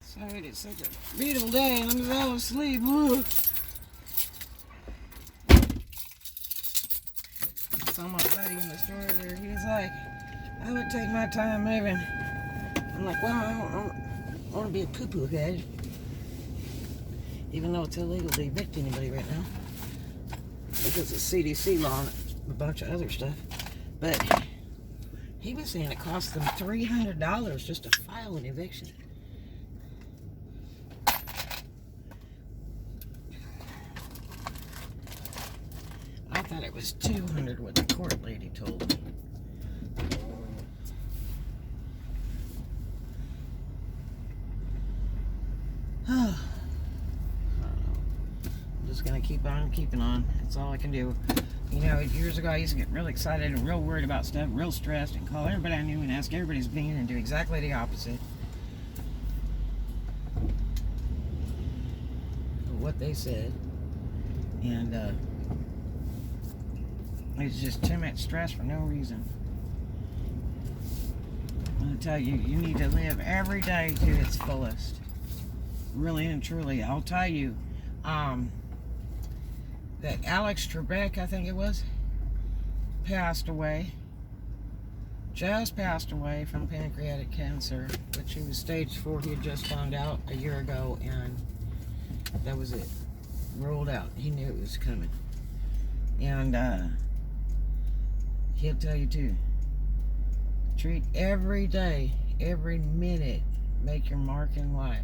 Sorry, it's such a beautiful day and I'm so asleep. Ooh. Saw my buddy in the store there. He was like, I would take my time moving. I'm like, well, I don't want to be a poo-poo head. Even though it's illegal to evict anybody right now. Because of CDC law and a bunch of other stuff. But he was saying it cost them $300 just to file an eviction. I thought it was $200 what the court lady told me. I'm just gonna keep on keeping on. That's all I can do. You know, years ago I used to get real excited and real worried about stuff, real stressed, and call everybody I knew and ask everybody's opinion and do exactly the opposite of what they said. And it's just too much stress for no reason. I'm gonna tell you, you need to live every day to its fullest. Really and truly. I'll tell you, that Alex Trebek, I think it was, passed away. Just passed away from pancreatic cancer, which he was stage 4. He had just found out a year ago, and that was it. Rolled out. He knew it was coming. And he'll tell you too. Treat every day, every minute, make your mark in life.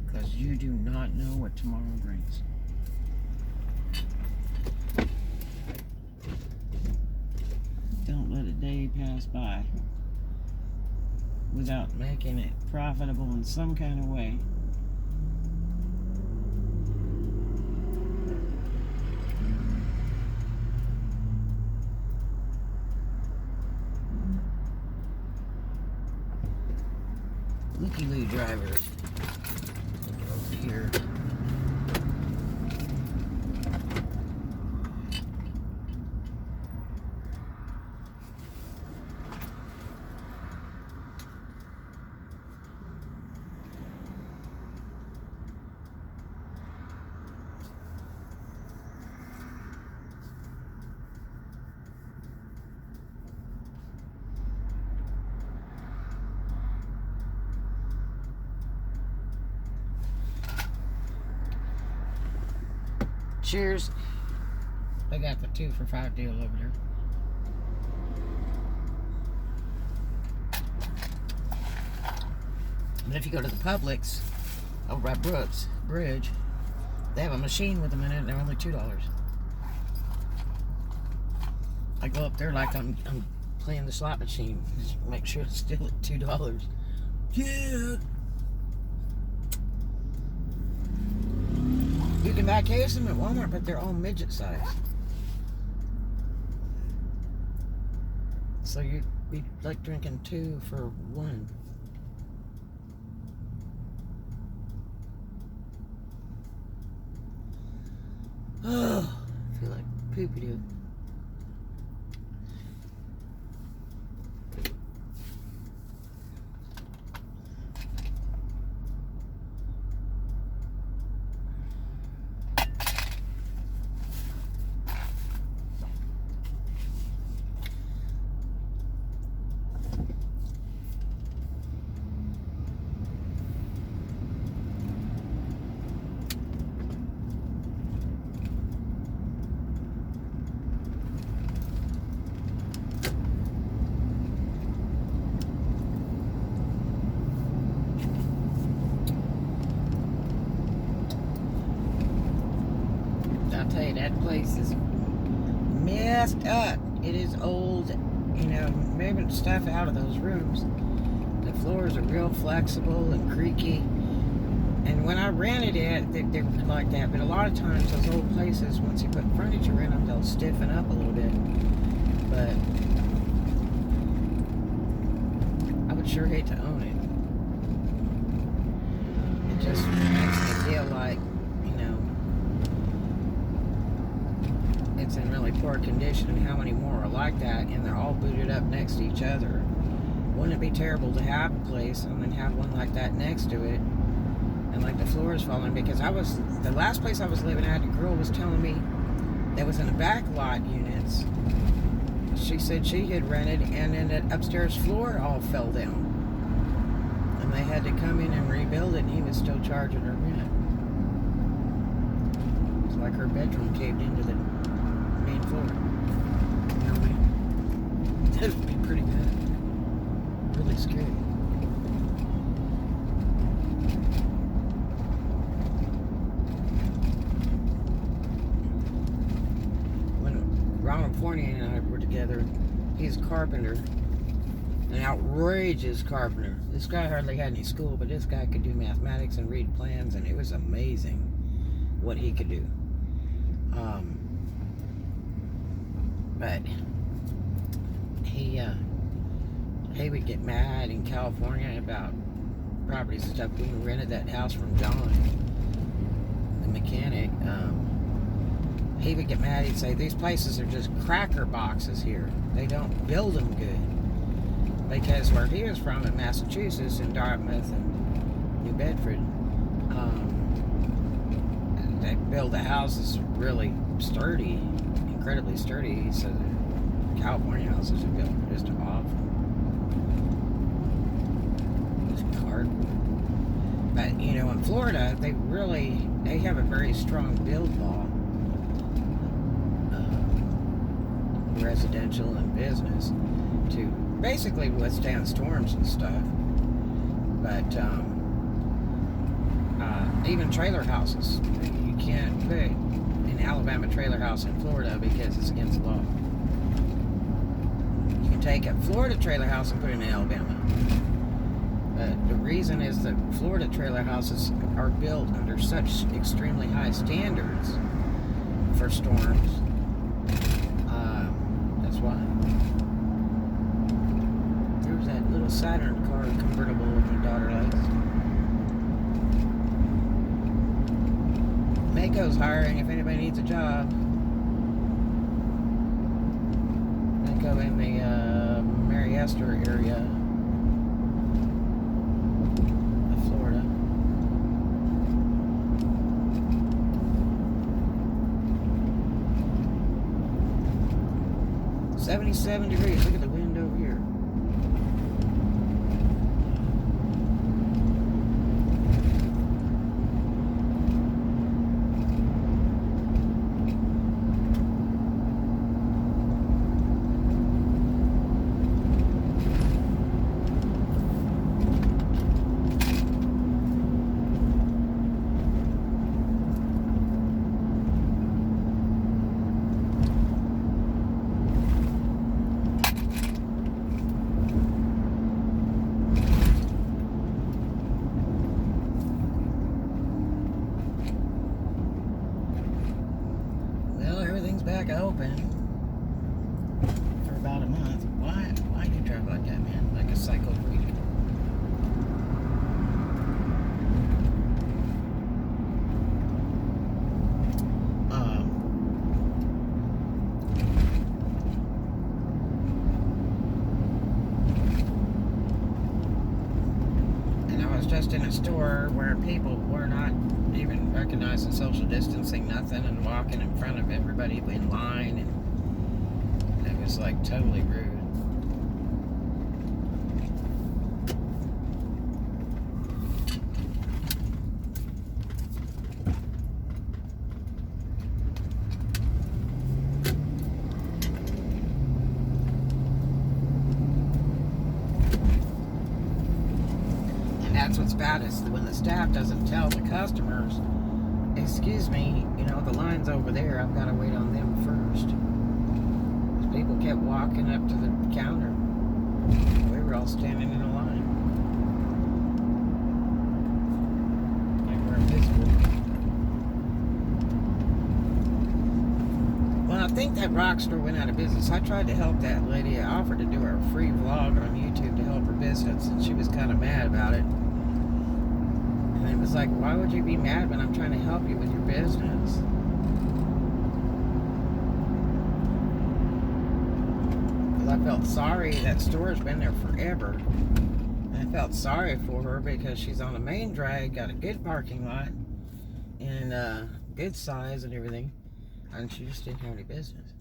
Because you do not know what tomorrow brings. Don't let a day pass by without making it profitable in some kind of way. Looky-loo drivers. Here. Cheers. I got the 2 for $5 deal over there. And if you go to the Publix over by Brooks Bridge, they have a machine with them in it and they're only $2. I go up there like I'm playing the slot machine. Just make sure it's still at $2. Yeah. You can buy case of them at Walmart, but they're all midget size. So you'd be like drinking 2 for 1. Oh, I feel like poopy-doo. That place is messed up. It is old, you know, moving stuff out of those rooms. The floors are real flexible and creaky. And when I rented it, they were like that. But a lot of times, those old places, once you put furniture in them, they'll stiffen up a little bit. But I would sure hate to own it. It just makes me feel like, it's in really poor condition, and how many more are like that, and they're all booted up next to each other. wouldn't it be terrible to have a place and then have one like that next to it, and like the floors falling? Because the last place I was living at, the girl was telling me that was in the back lot units. She said she had rented, and then that upstairs floor all fell down, and they had to come in and rebuild it, and he was still charging her rent. It's like her bedroom caved into the main floor. You know what I mean? That would be pretty bad. Really scary. When Ronald Fournier and I were together, he's a carpenter, an outrageous carpenter. This guy hardly had any school, but this guy could do mathematics and read plans, and it was amazing what he could do. But he would get mad in California about properties and stuff. We rented that house from John, the mechanic. He would get mad. He'd say, these places are just cracker boxes here. They don't build them good. Because where he was from in Massachusetts, in Dartmouth and New Bedford, they build the houses really sturdy, incredibly sturdy. He said the California houses are built just awful. Just cardboard. But, you know, in Florida, they have a very strong build law. Residential and business to basically withstand storms and stuff. But even trailer houses, you can't put an Alabama trailer house in Florida because it's against the law. You can take a Florida trailer house and put it in Alabama. But the reason is that Florida trailer houses are built under such extremely high standards for storms. That's why. There's that little Saturn car convertible with my daughter likes. Mako's hiring if anybody needs a job. Mako in the Mary Esther area of Florida. $77 degrees. Look at the wind over here. Back open for about a month. Why do you drive like that, man? Like a psycho freak. And I was just in a store where people were not even recognizing social distancing, nothing, and walking in front of everybody in line, and it was like totally rude. And that's what's bad is when the staff doesn't tell the customers, excuse me, you know, the line's over there, I've got to wait on them first. Because people kept walking up to the counter. We were all standing in a line. Like we're invisible. Well, I think that rock store went out of business. I tried to help that lady. I offered to do her a free vlog on YouTube to help her business, and she was kind of mad about it. And it was like, why would you be mad when I'm trying to help you with your business? I felt sorry. That store's been there forever. I felt sorry for her because she's on a main drag, got a good parking lot, and good size and everything, and she just didn't have any business.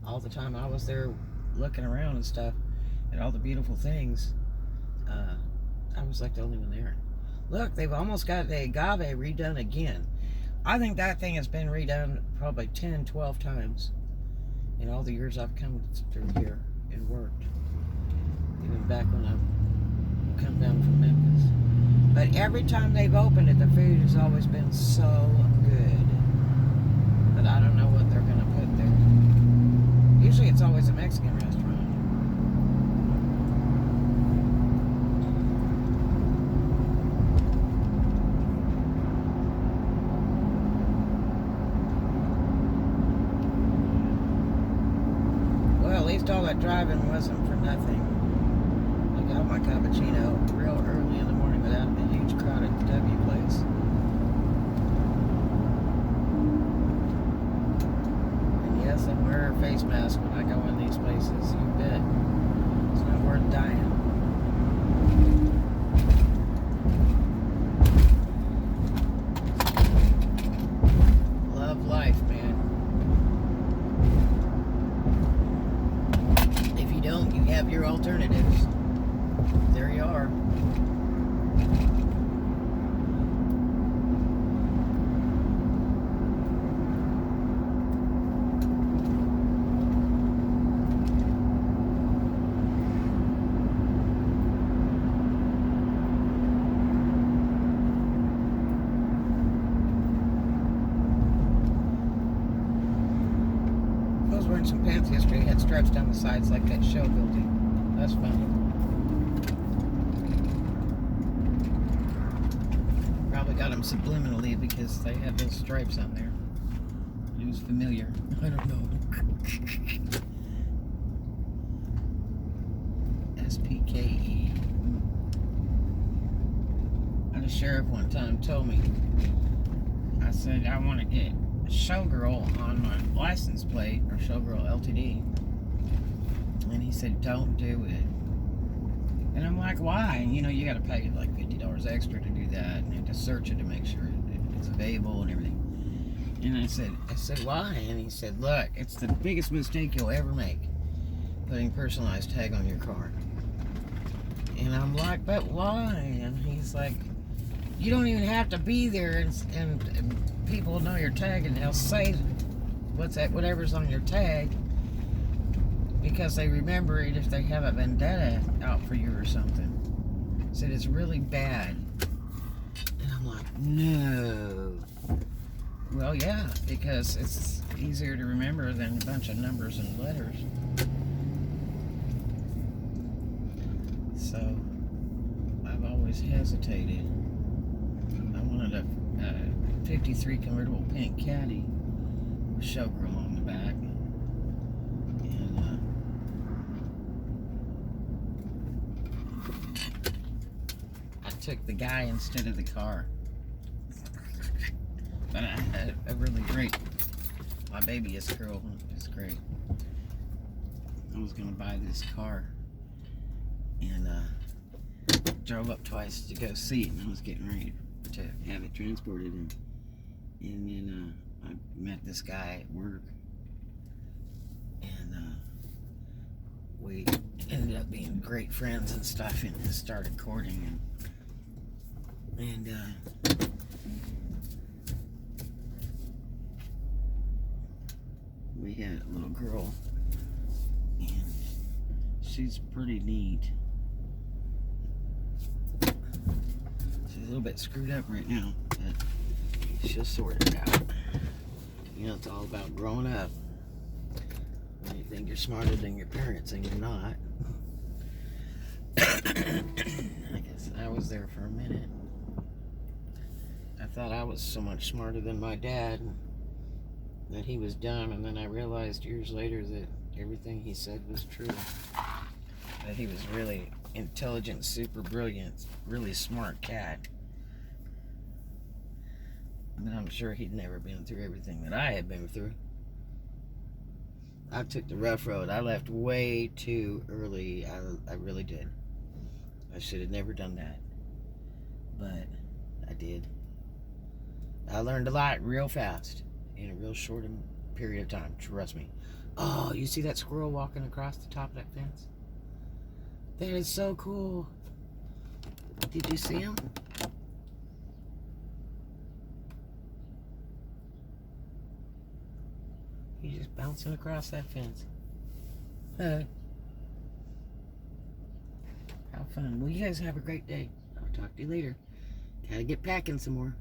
All the time I was there looking around and stuff, and all the beautiful things, I was like the only one there. Look, they've almost got the agave redone again. I think that thing has been redone probably 10, 12 times in all the years I've come through here and worked. Even back when I've come down from Memphis. But every time they've opened it, the food has always been so good. But I don't know what they're going to put there. Usually it's always a Mexican restaurant. Well, at least all that driving wasn't for nothing. I got my cappuccino real early in the morning without a huge crowd at the W place. And yes, I wear a face mask when I go in these places, you bet. It's not worth dying. Love life, man. If you don't, you have your alternatives. There you are. I was wearing some pants yesterday, had stripes down the sides like that show building. That's funny. Probably got them subliminally because they had those stripes on there. It was familiar. I don't know. SPKE. The sheriff one time told me, I said, I want to get Showgirl on my license plate, or Showgirl LTD. And he said, don't do it. And I'm like, why? And you know, you got to pay like $50 extra to do that, and you have to search it to make sure it's available and everything. And I said, why? And he said, look, it's the biggest mistake you'll ever make, putting personalized tag on your car. And I'm like, but why? And he's like, you don't even have to be there, and people know your tag, and they'll say whatever's on your tag, because they remember it if they have a vendetta out for you or something. Said it's really bad. And I'm like, no. Well, yeah, because it's easier to remember than a bunch of numbers and letters. So I've always hesitated. I wanted a 53 convertible pink caddy with Showgirl on the back. Took the guy instead of the car. But I had a really great, my babyest girl is great. I was gonna buy this car and drove up twice to go see it, and I was getting ready to have it transported, and then I met this guy at work, and we ended up being great friends and stuff, and started courting, and we had a little girl, and she's pretty neat. She's a little bit screwed up right now, but she'll sort it out. You know, it's all about growing up. You think you're smarter than your parents, and you're not. I guess I was there for a minute. I thought I was so much smarter than my dad, that he was dumb, and then I realized years later that everything he said was true. That he was really intelligent, super brilliant, really smart cat. But I'm sure he'd never been through everything that I had been through. I took the rough road. I left way too early. I really did. I should have never done that. But I did. I learned a lot real fast in a real short period of time. Trust me. Oh, you see that squirrel walking across the top of that fence? That is so cool. Did you see him? He's just bouncing across that fence. Have fun. Well, you guys have a great day. I'll talk to you later. Gotta get packing some more.